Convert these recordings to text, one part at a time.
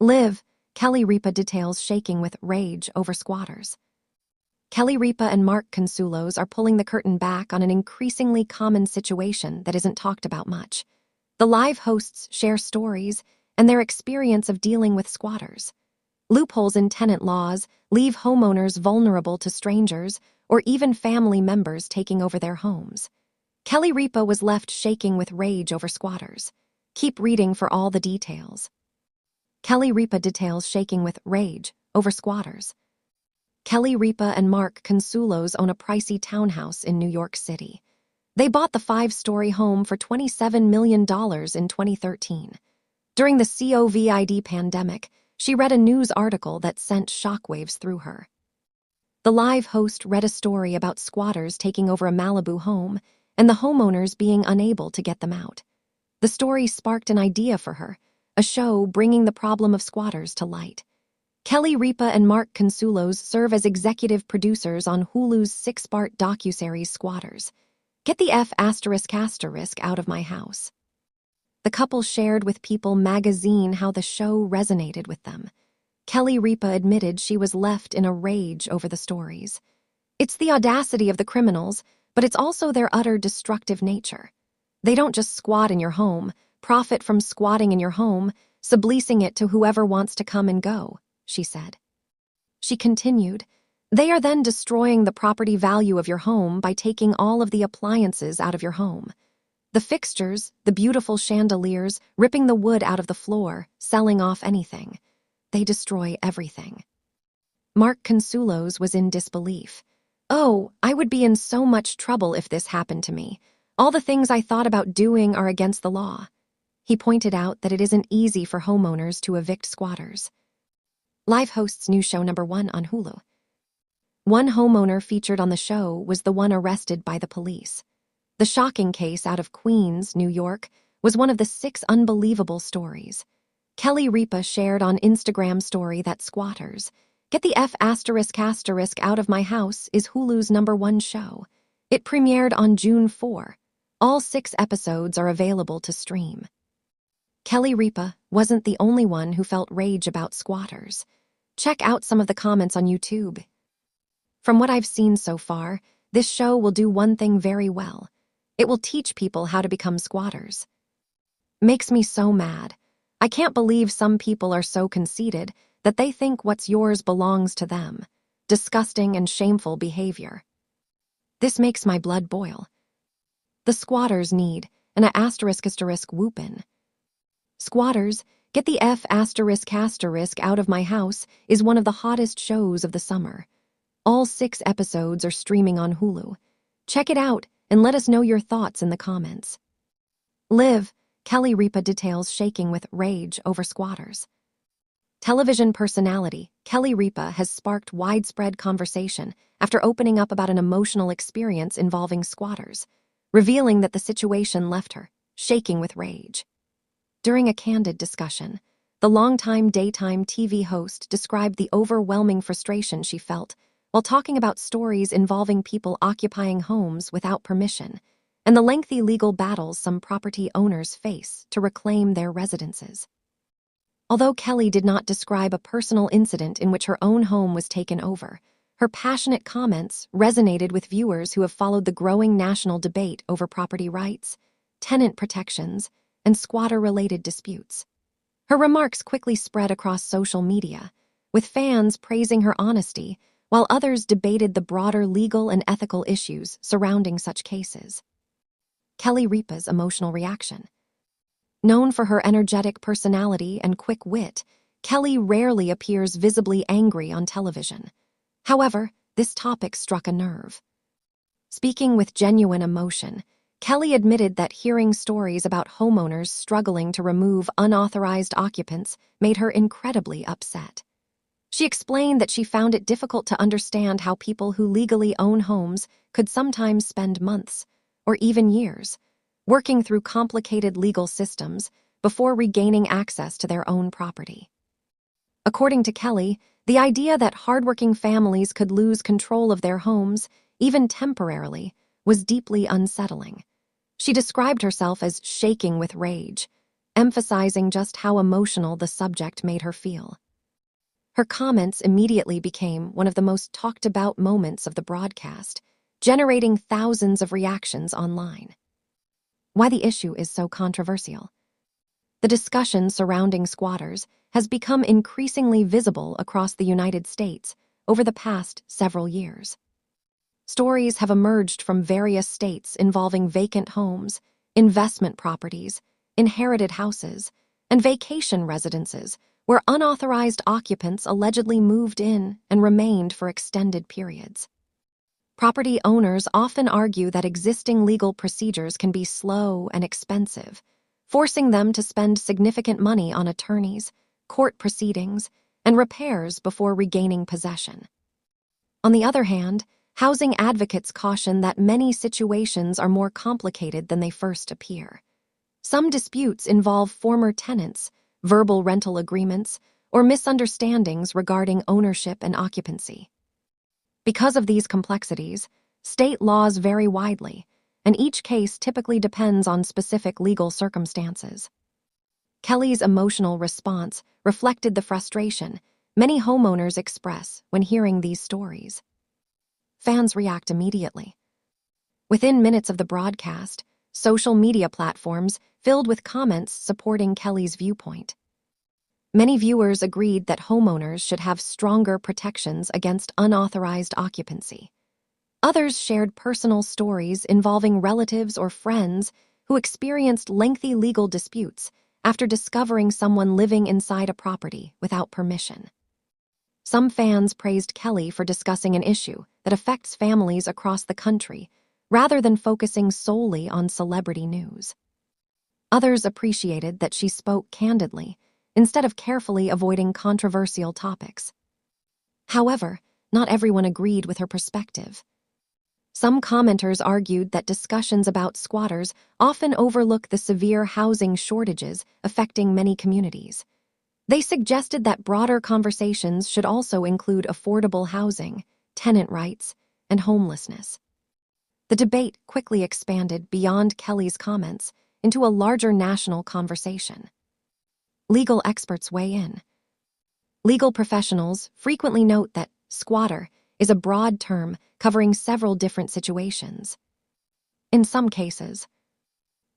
Live, Kelly Ripa details shaking with rage over squatters. Kelly Ripa and Mark Consulos are pulling the curtain back on an increasingly common situation that isn't talked about much. The live hosts share stories and their experience of dealing with squatters. Loopholes in tenant laws leave homeowners vulnerable to strangers or even family members taking over their homes. Kelly Ripa was left shaking with rage over squatters. Keep reading for all the details. Kelly Ripa details shaking with rage over squatters. Kelly Ripa and Mark Consulos own a pricey townhouse in New York City. They bought the 5-story home for $27 million in 2013. During the COVID pandemic, she read a news article that sent shockwaves through her. The live host read a story about squatters taking over a Malibu home and the homeowners being unable to get them out. The story sparked an idea for her, a show bringing the problem of squatters to light. Kelly Ripa and Mark Consulos serve as executive producers on Hulu's 6-part docuseries Squatters. Get the F*** out of my house. The couple shared with People magazine how the show resonated with them. Kelly Ripa admitted she was left in a rage over the stories. It's the audacity of the criminals, but it's also their utter destructive nature. They don't just squat in your home, profit from squatting in your home, subleasing it to whoever wants to come and go, she said. She continued, they are then destroying the property value of your home by taking all of the appliances out of your home. The fixtures, the beautiful chandeliers, ripping the wood out of the floor, selling off anything. They destroy everything. Mark Consulos was in disbelief. Oh, I would be in so much trouble if this happened to me. All the things I thought about doing are against the law. He pointed out that it isn't easy for homeowners to evict squatters. Live hosts new show number 1 on Hulu. One homeowner featured on the show was the one arrested by the police. The shocking case out of Queens, New York, was one of the 6 unbelievable stories. Kelly Ripa shared on Instagram story that Squatters, Get the F** out of my house is Hulu's number 1 show. It premiered on June 4. All 6 episodes are available to stream. Kelly Ripa wasn't the only one who felt rage about squatters. Check out some of the comments on YouTube. From what I've seen so far, this show will do one thing very well. It will teach people how to become squatters. Makes me so mad. I can't believe some people are so conceited that they think what's yours belongs to them. Disgusting and shameful behavior. This makes my blood boil. The squatters need an *** whoopin'. Squatters, Get the F** out of my house is one of the hottest shows of the summer. All 6 episodes are streaming on Hulu. Check it out and let us know your thoughts in the comments. Live, Kelly Ripa details shaking with rage over squatters. Television personality Kelly Ripa has sparked widespread conversation after opening up about an emotional experience involving squatters, revealing that the situation left her shaking with rage. During a candid discussion, the longtime daytime TV host described the overwhelming frustration she felt while talking about stories involving people occupying homes without permission and the lengthy legal battles some property owners face to reclaim their residences. Although Kelly did not describe a personal incident in which her own home was taken over, her passionate comments resonated with viewers who have followed the growing national debate over property rights, tenant protections, and squatter-related disputes. Her remarks quickly spread across social media, with fans praising her honesty while others debated the broader legal and ethical issues surrounding such cases. Kelly Ripa's emotional reaction. Known for her energetic personality and quick wit, Kelly rarely appears visibly angry on television. However, this topic struck a nerve. Speaking with genuine emotion, Kelly admitted that hearing stories about homeowners struggling to remove unauthorized occupants made her incredibly upset. She explained that she found it difficult to understand how people who legally own homes could sometimes spend months, or even years, working through complicated legal systems before regaining access to their own property. According to Kelly, the idea that hardworking families could lose control of their homes, even temporarily, was deeply unsettling. She described herself as shaking with rage, emphasizing just how emotional the subject made her feel. Her comments immediately became one of the most talked about moments of the broadcast, generating thousands of reactions online. Why the issue is so controversial. The discussion surrounding squatters has become increasingly visible across the United States over the past several years. Stories have emerged from various states involving vacant homes, investment properties, inherited houses, and vacation residences where unauthorized occupants allegedly moved in and remained for extended periods. Property owners often argue that existing legal procedures can be slow and expensive, forcing them to spend significant money on attorneys, court proceedings, and repairs before regaining possession. On the other hand, housing advocates caution that many situations are more complicated than they first appear. Some disputes involve former tenants, verbal rental agreements, or misunderstandings regarding ownership and occupancy. Because of these complexities, state laws vary widely, and each case typically depends on specific legal circumstances. Kelly's emotional response reflected the frustration many homeowners express when hearing these stories. Fans react immediately. Within minutes of the broadcast, social media platforms filled with comments supporting Kelly's viewpoint. Many viewers agreed that homeowners should have stronger protections against unauthorized occupancy. Others shared personal stories involving relatives or friends who experienced lengthy legal disputes after discovering someone living inside a property without permission. Some fans praised Kelly for discussing an issue that affects families across the country rather than focusing solely on celebrity news. Others appreciated that she spoke candidly instead of carefully avoiding controversial topics. However, not everyone agreed with her perspective. Some commenters argued that discussions about squatters often overlook the severe housing shortages affecting many communities. They suggested that broader conversations should also include affordable housing, tenant rights, and homelessness. The debate quickly expanded beyond Kelly's comments into a larger national conversation. Legal experts weigh in. Legal professionals frequently note that squatter is a broad term covering several different situations. In some cases,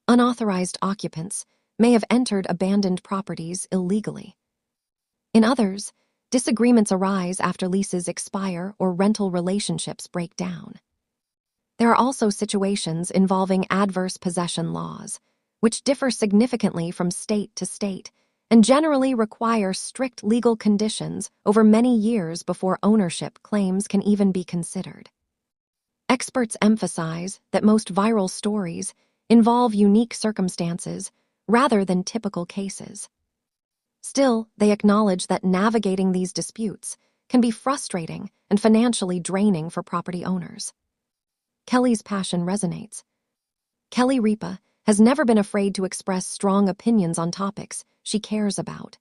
unauthorized occupants may have entered abandoned properties illegally. In others, disagreements arise after leases expire or rental relationships break down. There are also situations involving adverse possession laws, which differ significantly from state to state and generally require strict legal conditions over many years before ownership claims can even be considered. Experts emphasize that most viral stories involve unique circumstances rather than typical cases. Still, they acknowledge that navigating these disputes can be frustrating and financially draining for property owners. Kelly's passion resonates. Kelly Ripa has never been afraid to express strong opinions on topics she cares about.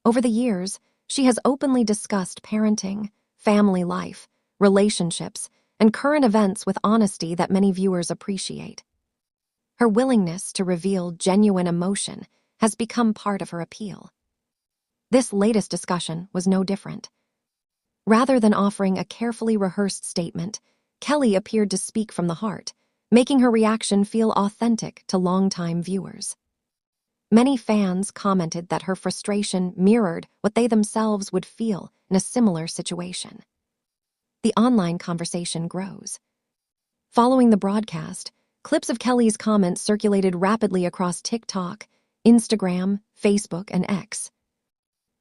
Over the years, she has openly discussed parenting, family life, relationships, and current events with honesty that many viewers appreciate. Her willingness to reveal genuine emotion has become part of her appeal. This latest discussion was no different. Rather than offering a carefully rehearsed statement, Kelly appeared to speak from the heart, making her reaction feel authentic to longtime viewers. Many fans commented that her frustration mirrored what they themselves would feel in a similar situation. The online conversation grows. Following the broadcast, clips of Kelly's comments circulated rapidly across TikTok, Instagram, Facebook, and X.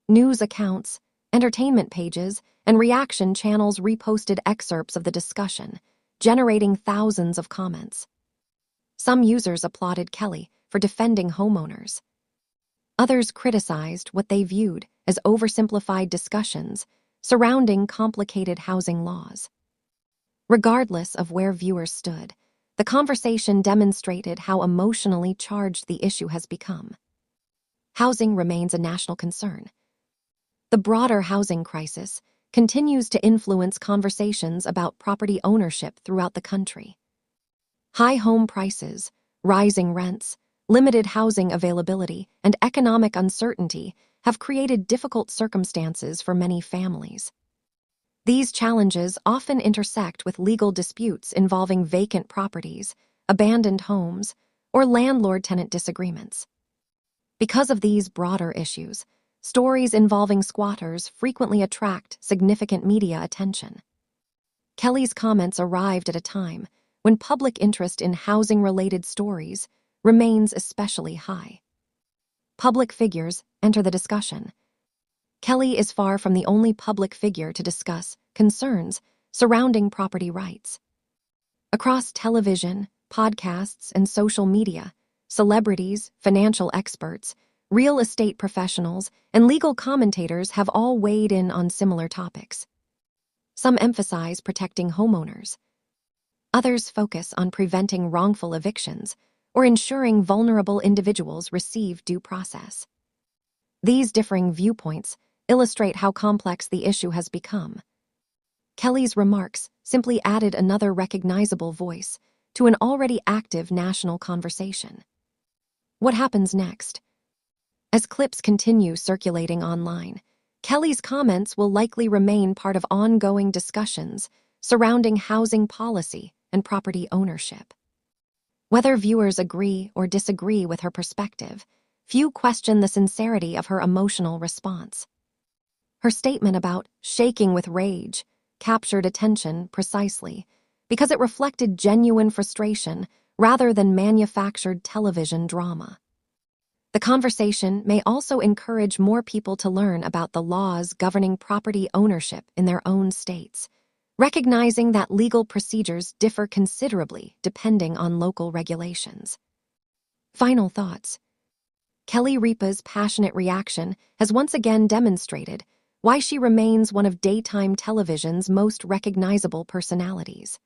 News accounts, entertainment pages, and reaction channels reposted excerpts of the discussion, generating thousands of comments. Some users applauded Kelly for defending homeowners. Others criticized what they viewed as oversimplified discussions surrounding complicated housing laws. Regardless of where viewers stood, the conversation demonstrated how emotionally charged the issue has become. Housing remains a national concern. The broader housing crisis continues to influence conversations about property ownership throughout the country. High home prices, rising rents, Limited housing availability and economic uncertainty have created difficult circumstances for many families. These challenges often intersect with legal disputes involving vacant properties, abandoned homes, or landlord-tenant disagreements. Because of these broader issues, stories involving squatters frequently attract significant media attention. Kelly's comments arrived at a time when public interest in housing-related stories remains especially high. Public figures enter the discussion. Kelly is far from the only public figure to discuss concerns surrounding property rights. Across television, podcasts, and social media, celebrities, financial experts, real estate professionals, and legal commentators have all weighed in on similar topics. Some emphasize protecting homeowners. Others focus on preventing wrongful evictions or ensuring vulnerable individuals receive due process. These differing viewpoints illustrate how complex the issue has become. Kelly's remarks simply added another recognizable voice to an already active national conversation. What happens next? As clips continue circulating online, Kelly's comments will likely remain part of ongoing discussions surrounding housing policy and property ownership. Whether viewers agree or disagree with her perspective, few question the sincerity of her emotional response. Her statement about shaking with rage captured attention precisely because it reflected genuine frustration rather than manufactured television drama. The conversation may also encourage more people to learn about the laws governing property ownership in their own states, recognizing that legal procedures differ considerably depending on local regulations. Final thoughts. Kelly Ripa's passionate reaction has once again demonstrated why she remains one of daytime television's most recognizable personalities.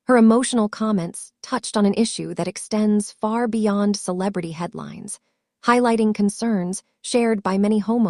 Her emotional comments touched on an issue that extends far beyond celebrity headlines, highlighting concerns shared by many homeowners